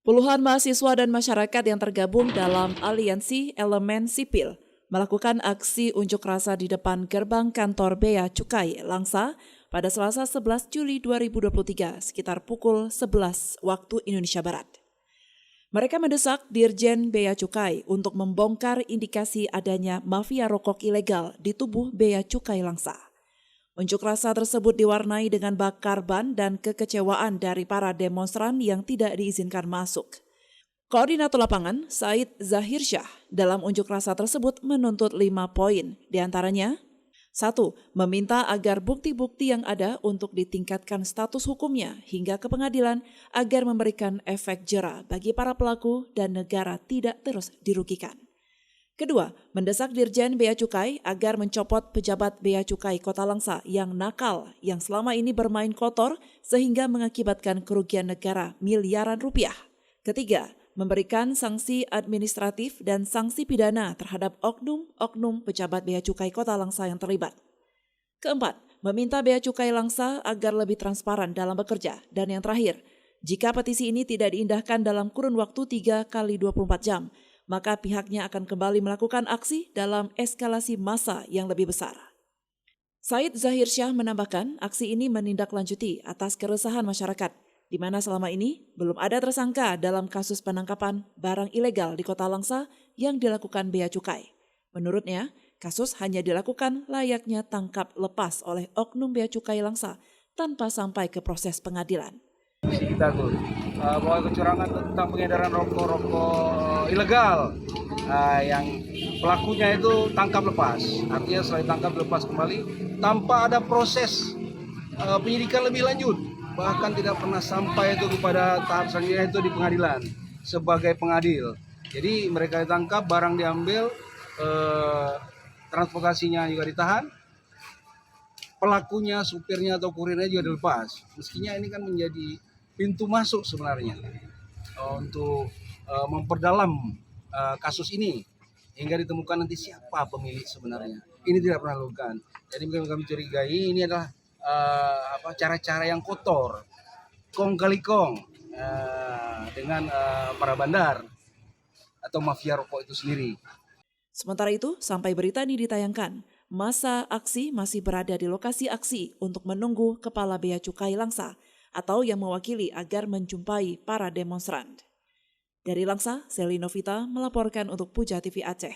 Puluhan mahasiswa dan masyarakat yang tergabung dalam Aliansi Elemen Sipil melakukan aksi unjuk rasa di depan gerbang kantor Bea Cukai Langsa pada Selasa 11 Juli 2023 sekitar pukul 11 waktu Indonesia Barat. Mereka mendesak Dirjen Bea Cukai untuk membongkar indikasi adanya mafia rokok ilegal di tubuh Bea Cukai Langsa. Unjuk rasa tersebut diwarnai dengan bakar ban dan kekecewaan dari para demonstran yang tidak diizinkan masuk. Koordinator lapangan, Said Zahirsyah, dalam unjuk rasa tersebut menuntut 5 poin, diantaranya 1. Meminta agar bukti-bukti yang ada untuk ditingkatkan status hukumnya hingga ke pengadilan agar memberikan efek jera bagi para pelaku dan negara tidak terus dirugikan. Kedua, mendesak Dirjen Bea Cukai agar mencopot pejabat Bea Cukai Kota Langsa yang nakal yang selama ini bermain kotor sehingga mengakibatkan kerugian negara miliaran rupiah. Ketiga, memberikan sanksi administratif dan sanksi pidana terhadap oknum-oknum pejabat Bea Cukai Kota Langsa yang terlibat. Keempat, meminta Bea Cukai Langsa agar lebih transparan dalam bekerja. Dan yang terakhir, jika petisi ini tidak diindahkan dalam kurun waktu 3 kali 24 jam, maka pihaknya akan kembali melakukan aksi dalam eskalasi massa yang lebih besar. Said Zahirsyah menambahkan aksi ini menindaklanjuti atas keresahan masyarakat, di mana selama ini belum ada tersangka dalam kasus penangkapan barang ilegal di Kota Langsa yang dilakukan Bea Cukai. Menurutnya, kasus hanya dilakukan layaknya tangkap lepas oleh oknum Bea Cukai Langsa tanpa sampai ke proses pengadilan. Kita tuh bahwa kecurangan tentang pengedaran rokok ilegal yang pelakunya itu tangkap lepas, artinya setelah tangkap lepas kembali tanpa ada proses penyidikan lebih lanjut, bahkan tidak pernah sampai itu kepada tahap selanjutnya itu di pengadilan sebagai pengadil. Jadi mereka ditangkap, barang diambil, transportasinya juga ditahan, pelakunya, supirnya atau kurirnya juga dilepas. Mestinya ini kan menjadi pintu masuk sebenarnya untuk memperdalam kasus ini hingga ditemukan nanti siapa pemilik sebenarnya. Ini tidak pernah dilakukan. Jadi kami curigai ini adalah cara-cara yang kotor, kong kali kong dengan para bandar atau mafia rokok itu sendiri. Sementara itu, sampai berita ini ditayangkan, masa aksi masih berada di lokasi aksi untuk menunggu Kepala Bea Cukai Langsa atau yang mewakili agar menjumpai para demonstran. Dari Langsa, Selly Novita melaporkan untuk Puja TV Aceh.